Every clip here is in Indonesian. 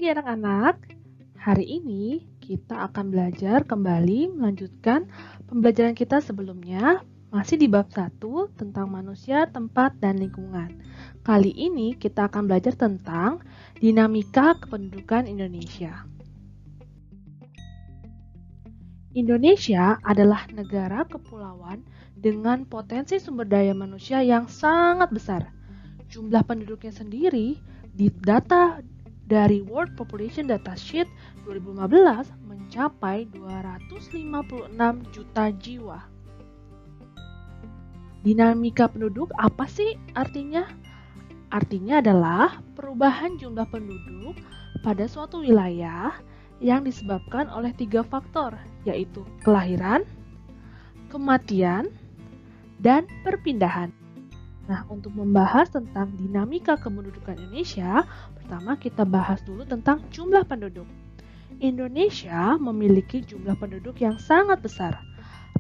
pagi anak-anak. Hari ini kita akan belajar kembali melanjutkan pembelajaran kita sebelumnya, masih di bab 1 tentang manusia, tempat, dan lingkungan. Kali ini kita akan belajar tentang dinamika kependudukan Indonesia. Indonesia adalah negara kepulauan dengan potensi sumber daya manusia yang sangat besar. Jumlah penduduknya sendiri di data dari World Population Datasheet 2015 mencapai 256 juta jiwa. Dinamika penduduk apa sih artinya? Artinya adalah perubahan jumlah penduduk pada suatu wilayah yang disebabkan oleh 3 faktor, yaitu kelahiran, kematian, dan perpindahan. Nah, untuk membahas tentang dinamika kependudukan Indonesia, pertama kita bahas dulu tentang jumlah penduduk. Indonesia memiliki jumlah penduduk yang sangat besar.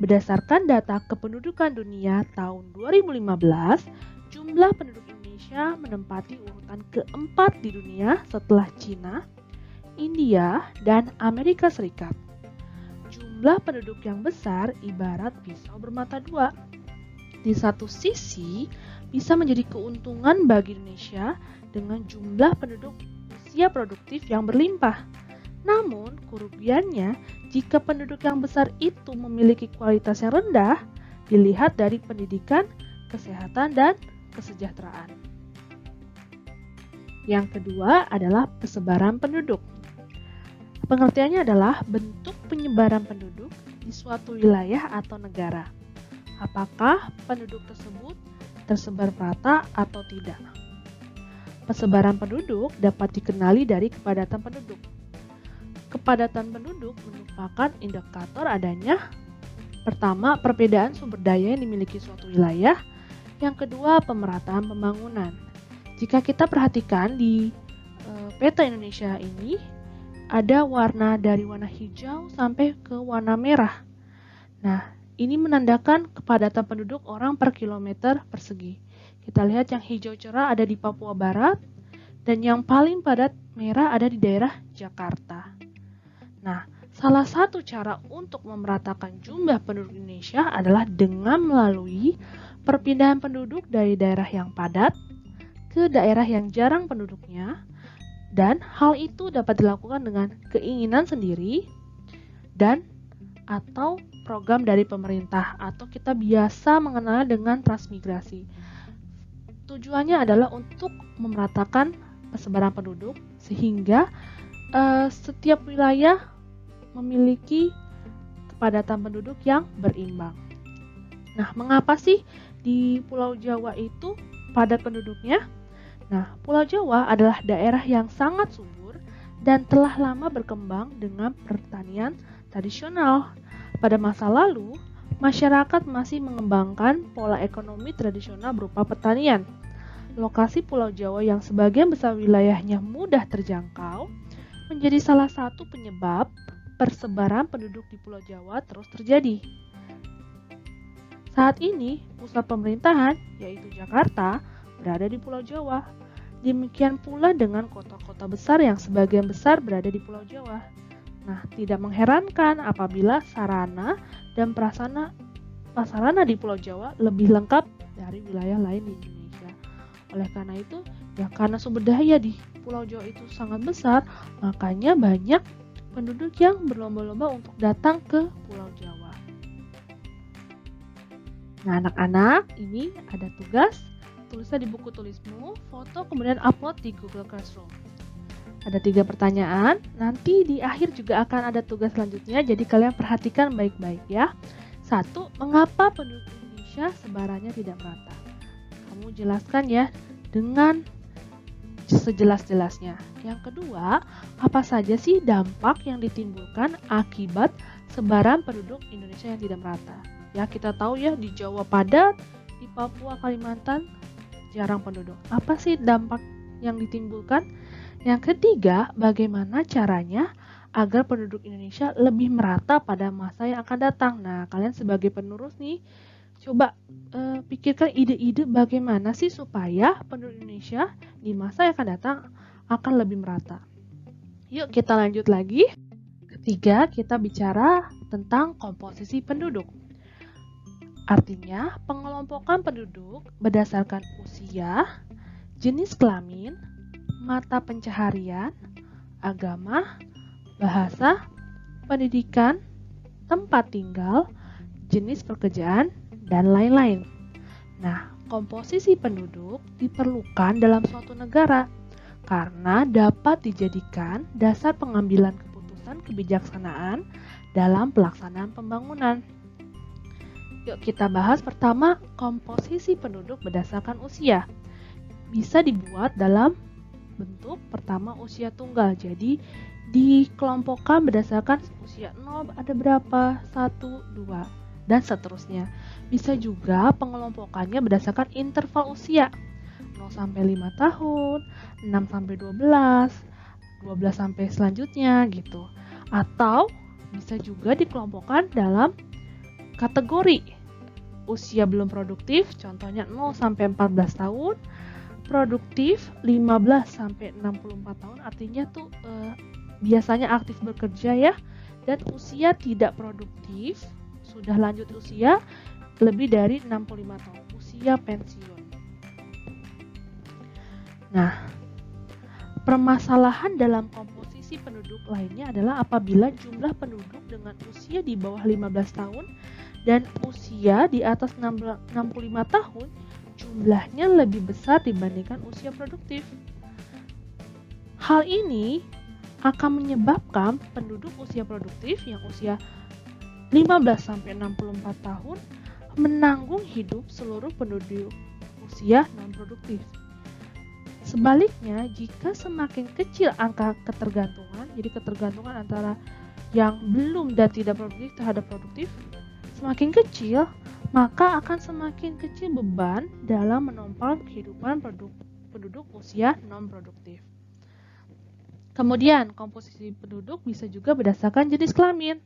Berdasarkan data kependudukan dunia tahun 2015, jumlah penduduk Indonesia menempati urutan keempat di dunia setelah Cina, India, dan Amerika Serikat. Jumlah penduduk yang besar ibarat pisau bermata dua. Di satu sisi, bisa menjadi keuntungan bagi Indonesia dengan jumlah penduduk usia produktif yang berlimpah. Namun, kerugiannya jika penduduk yang besar itu memiliki kualitas yang rendah, dilihat dari pendidikan, kesehatan, dan kesejahteraan. Yang kedua adalah persebaran penduduk. Pengertiannya adalah bentuk penyebaran penduduk di suatu wilayah atau negara. Apakah penduduk tersebut tersebar merata atau tidak? Persebaran penduduk dapat dikenali dari kepadatan penduduk. Kepadatan penduduk merupakan indikator adanya pertama, perbedaan sumber daya yang dimiliki suatu wilayah. Yang kedua, pemerataan pembangunan. Jika kita perhatikan di peta Indonesia ini, ada warna dari warna hijau sampai ke warna merah. Nah, ini menandakan kepadatan penduduk orang per kilometer persegi. Kita lihat yang hijau cerah ada di Papua Barat, dan yang paling padat merah ada di daerah Jakarta. Nah, salah satu cara untuk memeratakan jumlah penduduk Indonesia adalah dengan melalui perpindahan penduduk dari daerah yang padat ke daerah yang jarang penduduknya, dan hal itu dapat dilakukan dengan keinginan sendiri dan atau program dari pemerintah, atau kita biasa mengenal dengan transmigrasi. Tujuannya adalah untuk memeratakan persebaran penduduk sehingga setiap wilayah memiliki kepadatan penduduk yang berimbang. Nah, mengapa sih di Pulau Jawa itu padat penduduknya? Nah, Pulau Jawa adalah daerah yang sangat subur dan telah lama berkembang dengan pertanian tradisional. Pada masa lalu, masyarakat masih mengembangkan pola ekonomi tradisional berupa pertanian. Lokasi Pulau Jawa yang sebagian besar wilayahnya mudah terjangkau menjadi salah satu penyebab persebaran penduduk di Pulau Jawa terus terjadi. Saat ini, pusat pemerintahan, yaitu Jakarta, berada di Pulau Jawa. Demikian pula dengan kota-kota besar yang sebagian besar berada di Pulau Jawa. Nah, tidak mengherankan apabila sarana dan prasarana di Pulau Jawa lebih lengkap dari wilayah lain di Indonesia. Oleh karena itu, karena sumber daya di Pulau Jawa itu sangat besar, makanya banyak penduduk yang berlomba-lomba untuk datang ke Pulau Jawa. Nah, anak-anak, ini ada tugas, tulisnya di buku tulismu, foto kemudian upload di Google Classroom. Ada 3 pertanyaan, nanti di akhir juga akan ada tugas selanjutnya, jadi kalian perhatikan baik-baik ya. 1. Mengapa penduduk Indonesia sebarannya tidak merata? Kamu jelaskan ya dengan sejelas-jelasnya. Yang kedua, apa saja sih dampak yang ditimbulkan akibat sebaran penduduk Indonesia yang tidak merata? Ya, kita tahu ya di Jawa padat, di Papua, Kalimantan jarang penduduk. Apa sih dampak yang ditimbulkan? Yang ketiga, bagaimana caranya agar penduduk Indonesia lebih merata pada masa yang akan datang? Nah, kalian sebagai penerus nih, coba pikirkan ide-ide bagaimana sih supaya penduduk Indonesia di masa yang akan datang akan lebih merata. Yuk kita lanjut lagi. Ketiga, kita bicara tentang komposisi penduduk. Artinya, pengelompokan penduduk berdasarkan usia, jenis kelamin, mata pencaharian, agama, bahasa, pendidikan, tempat tinggal, jenis pekerjaan, dan lain-lain. Nah, komposisi penduduk diperlukan dalam suatu negara karena dapat dijadikan dasar pengambilan keputusan kebijaksanaan dalam pelaksanaan pembangunan. Yuk kita bahas pertama komposisi penduduk berdasarkan usia. Bisa dibuat dalam bentuk pertama usia tunggal. Jadi dikelompokkan berdasarkan usia 0 ada berapa, 1, 2, dan seterusnya. Bisa juga pengelompokannya berdasarkan interval usia. 0 sampai 5 tahun, 6 sampai 12, 12 sampai selanjutnya gitu. Atau bisa juga dikelompokkan dalam kategori usia belum produktif, contohnya 0 sampai 14 tahun, produktif 15 sampai 64 tahun, artinya tuh biasanya aktif bekerja ya, dan usia tidak produktif, sudah lanjut usia lebih dari 65 tahun, usia pensiun. Nah, permasalahan dalam komposisi penduduk lainnya adalah apabila jumlah penduduk dengan usia di bawah 15 tahun dan usia di atas 65 tahun jumlahnya lebih besar dibandingkan usia produktif. Hal ini akan menyebabkan penduduk usia produktif yang usia 15 sampai 64 tahun menanggung hidup seluruh penduduk usia non-produktif. Sebaliknya, jika semakin kecil angka ketergantungan, jadi ketergantungan antara yang belum dan tidak produktif terhadap produktif, semakin kecil, maka akan semakin kecil beban dalam menopang kehidupan penduduk usia non-produktif. Kemudian, komposisi penduduk bisa juga berdasarkan jenis kelamin.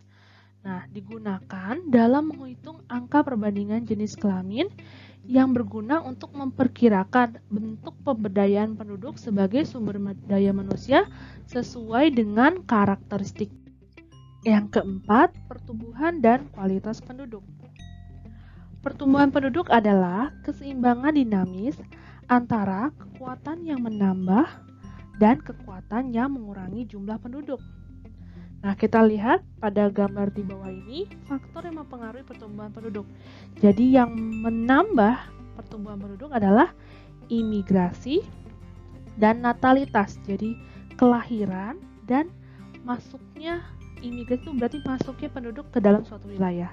Nah, digunakan dalam menghitung angka perbandingan jenis kelamin yang berguna untuk memperkirakan bentuk pemberdayaan penduduk sebagai sumber daya manusia sesuai dengan karakteristik. Yang keempat, pertumbuhan dan kualitas penduduk. Pertumbuhan penduduk adalah keseimbangan dinamis antara kekuatan yang menambah dan kekuatan yang mengurangi jumlah penduduk. Nah, kita lihat pada gambar di bawah ini, faktor yang mempengaruhi pertumbuhan penduduk. Jadi yang menambah pertumbuhan penduduk adalah imigrasi dan natalitas. Jadi kelahiran dan masuknya imigrasi itu berarti masuknya penduduk ke dalam suatu wilayah.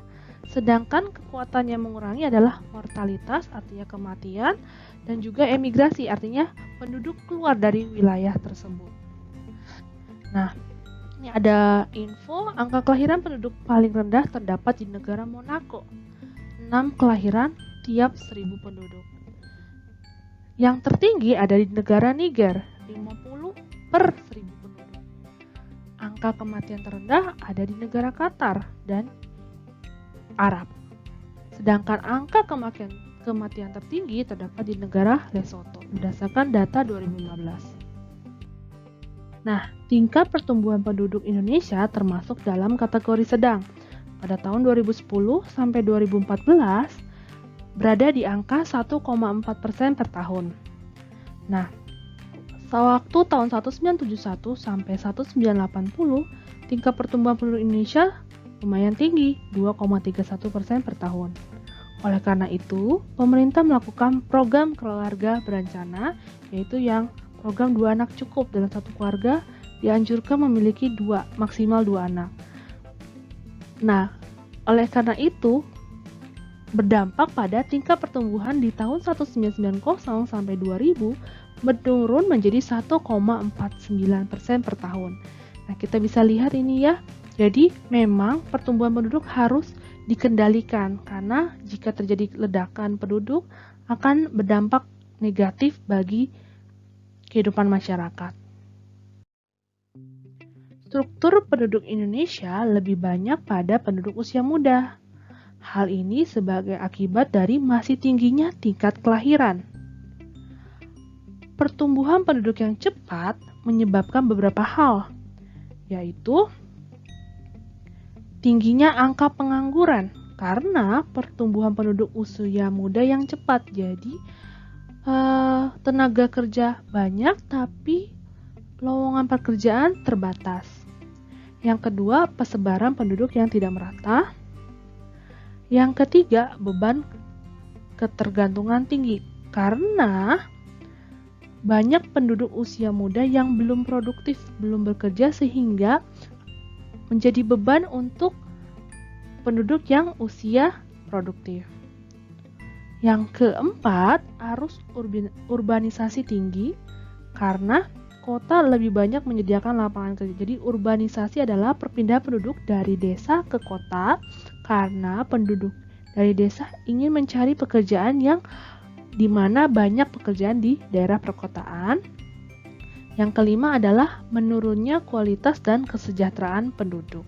Sedangkan kekuatan yang mengurangi adalah mortalitas, artinya kematian, dan juga emigrasi, artinya penduduk keluar dari wilayah tersebut. Nah, ini ada info, angka kelahiran penduduk paling rendah terdapat di negara Monaco. 6 kelahiran tiap 1000 penduduk. Yang tertinggi ada di negara Niger, 50 per 1000 penduduk. Angka kematian terendah ada di negara Qatar dan Arab. Sedangkan angka kematian tertinggi terdapat di negara Lesotho berdasarkan data 2015. Nah, tingkat pertumbuhan penduduk Indonesia termasuk dalam kategori sedang. Pada tahun 2010 sampai 2014 berada di angka 1,4% per tahun. Nah, sewaktu tahun 1971 sampai 1980, tingkat pertumbuhan penduduk Indonesia lumayan tinggi, 2,31% per tahun. Oleh karena itu, pemerintah melakukan program keluarga berencana, yaitu yang program 2 anak cukup dalam satu keluarga dianjurkan memiliki maksimal 2 anak. Nah, oleh karena itu berdampak pada tingkat pertumbuhan di tahun 1990 sampai 2000 menurun menjadi 1,49% per tahun. Nah, kita bisa lihat ini ya. Jadi, memang pertumbuhan penduduk harus dikendalikan karena jika terjadi ledakan penduduk akan berdampak negatif bagi kehidupan masyarakat. Struktur penduduk Indonesia lebih banyak pada penduduk usia muda. Hal ini sebagai akibat dari masih tingginya tingkat kelahiran. Pertumbuhan penduduk yang cepat menyebabkan beberapa hal. yaitu tingginya angka pengangguran karena pertumbuhan penduduk usia muda yang cepat. Jadi tenaga kerja banyak tapi lowongan pekerjaan terbatas. Yang kedua, persebaran penduduk yang tidak merata. Yang ketiga, beban ketergantungan tinggi karena banyak penduduk usia muda yang belum produktif, belum bekerja sehingga menjadi beban untuk penduduk yang usia produktif. Yang keempat, arus urbanisasi tinggi karena kota lebih banyak menyediakan lapangan kerja. Jadi urbanisasi adalah perpindahan penduduk dari desa ke kota karena penduduk dari desa ingin mencari pekerjaan yang di mana banyak pekerjaan di daerah perkotaan. Yang kelima adalah menurunnya kualitas dan kesejahteraan penduduk.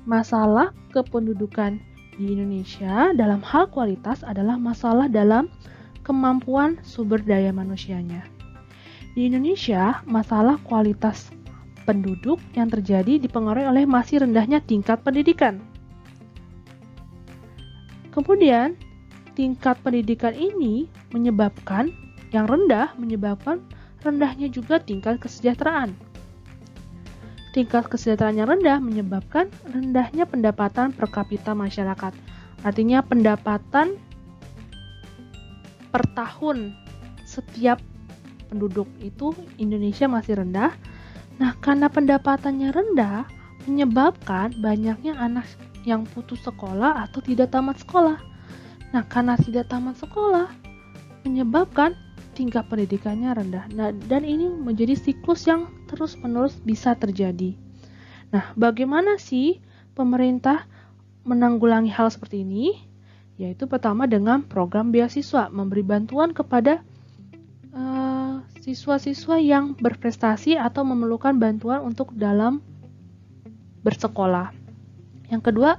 Masalah kependudukan di Indonesia dalam hal kualitas adalah masalah dalam kemampuan sumber daya manusianya. Di Indonesia, masalah kualitas penduduk yang terjadi dipengaruhi oleh masih rendahnya tingkat pendidikan. Kemudian, tingkat pendidikan ini menyebabkan rendahnya juga tingkat kesejahteraan. Tingkat kesejahteraan yang rendah menyebabkan rendahnya pendapatan per kapita masyarakat. Artinya pendapatan per tahun setiap penduduk itu Indonesia masih rendah. Nah, karena pendapatannya rendah menyebabkan banyaknya anak yang putus sekolah atau tidak tamat sekolah. Nah, karena tidak tamat sekolah menyebabkan tingkat pendidikannya rendah. Nah, dan ini menjadi siklus yang terus-menerus bisa terjadi. Nah, bagaimana sih pemerintah menanggulangi hal seperti ini? Yaitu pertama dengan program beasiswa, memberi bantuan kepada siswa-siswa yang berprestasi atau memerlukan bantuan untuk dalam bersekolah. Yang kedua,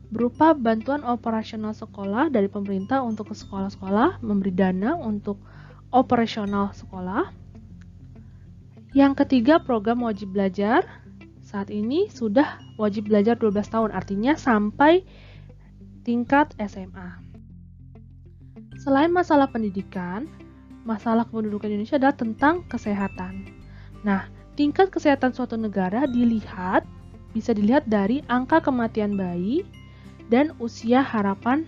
berupa bantuan operasional sekolah dari pemerintah untuk ke sekolah-sekolah, memberi dana untuk operasional sekolah. Yang ketiga, program wajib belajar. Saat ini sudah wajib belajar 12 tahun, artinya sampai tingkat SMA. Selain masalah pendidikan, masalah kependudukan Indonesia adalah tentang kesehatan. Nah, tingkat kesehatan suatu negara bisa dilihat dari angka kematian bayi dan usia harapan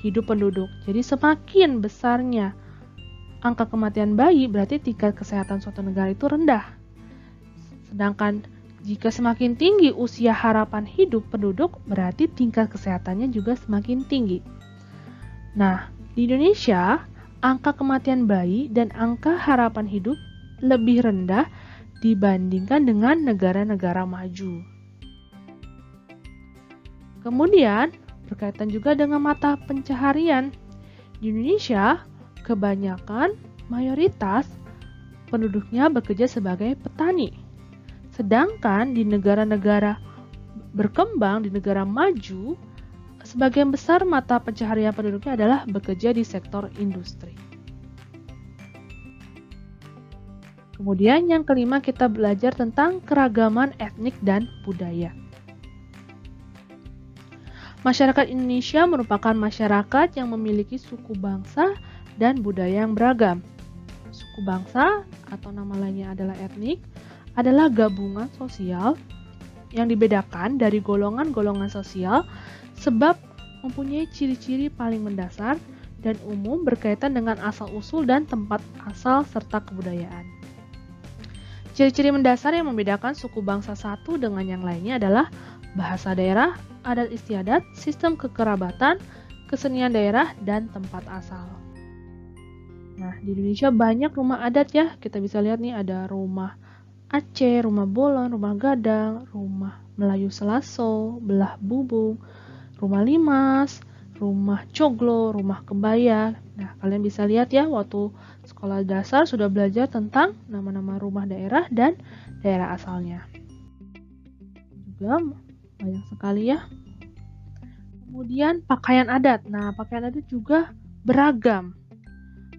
hidup penduduk. Jadi semakin besarnya angka kematian bayi, berarti tingkat kesehatan suatu negara itu rendah. Sedangkan jika semakin tinggi usia harapan hidup penduduk, berarti tingkat kesehatannya juga semakin tinggi. Nah, di Indonesia, angka kematian bayi dan angka harapan hidup lebih rendah dibandingkan dengan negara-negara maju. Kemudian, berkaitan juga dengan mata pencaharian. Di Indonesia, kebanyakan mayoritas penduduknya bekerja sebagai petani. Sedangkan di negara-negara berkembang, di negara maju, sebagian besar mata pencaharian penduduknya adalah bekerja di sektor industri. Kemudian yang kelima, kita belajar tentang keragaman etnik dan budaya. Masyarakat Indonesia merupakan masyarakat yang memiliki suku bangsa dan budaya yang beragam. Suku bangsa atau nama lainnya adalah etnik adalah gabungan sosial yang dibedakan dari golongan-golongan sosial sebab mempunyai ciri-ciri paling mendasar dan umum berkaitan dengan asal-usul dan tempat asal serta kebudayaan. Ciri-ciri mendasar yang membedakan suku bangsa satu dengan yang lainnya adalah bahasa daerah, adat istiadat, sistem kekerabatan, kesenian daerah, dan tempat asal. Nah, di Indonesia banyak rumah adat ya. Kita bisa lihat nih ada rumah Aceh, rumah Bolon, rumah Gadang, rumah Melayu Selaso, Belah Bubung, rumah Limas, rumah Coglo, rumah Kebaya. Nah, kalian bisa lihat ya waktu sekolah dasar sudah belajar tentang nama-nama rumah daerah dan daerah asalnya. Juga banyak sekali ya. Kemudian pakaian adat. Nah, pakaian adat juga beragam.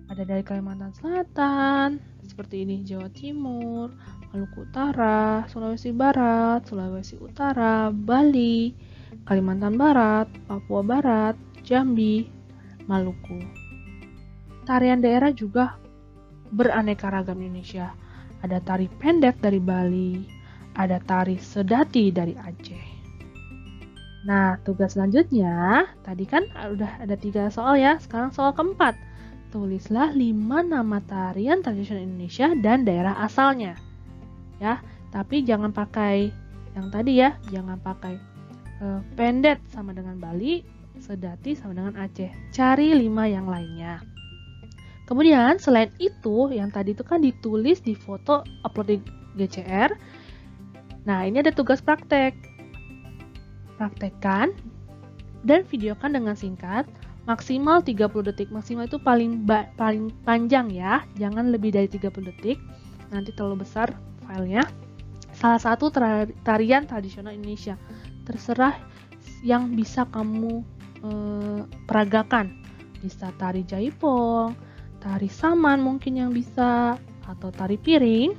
Ada dari Kalimantan Selatan, seperti ini: Jawa Timur, Maluku Utara, Sulawesi Barat, Sulawesi Utara, Bali, Kalimantan Barat, Papua Barat, Jambi, Maluku. Tarian daerah juga beraneka ragam Indonesia. Ada tari pendek dari Bali, ada tari sedati dari Aceh. Nah, tugas selanjutnya, tadi kan udah ada 3 soal ya, sekarang soal keempat. Tulislah 5 nama tarian tradisional Indonesia dan daerah asalnya. Ya, tapi jangan pakai yang tadi ya, jangan pakai pendet sama dengan Bali, sedati sama dengan Aceh. Cari 5 yang lainnya. Kemudian selain itu, yang tadi itu kan ditulis di foto upload di GCR. Nah, ini ada tugas praktek. Praktekkan dan videokan dengan singkat, maksimal 30 detik. Maksimal itu paling panjang ya, jangan lebih dari 30 detik. Nanti terlalu besar filenya. Salah satu tarian tradisional Indonesia. Terserah yang bisa kamu peragakan. Bisa tari jaipong, tari saman mungkin yang bisa, atau tari piring.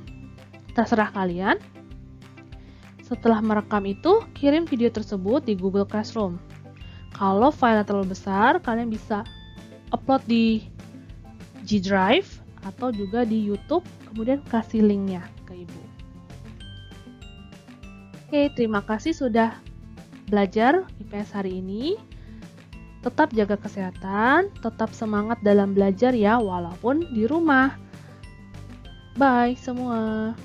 Terserah kalian. Setelah merekam itu, kirim video tersebut di Google Classroom. Kalau filenya terlalu besar, kalian bisa upload di G Drive atau juga di YouTube, kemudian kasih linknya ke Ibu. Oke, terima kasih sudah belajar IPS hari ini. Tetap jaga kesehatan, tetap semangat dalam belajar ya, walaupun di rumah. Bye semua.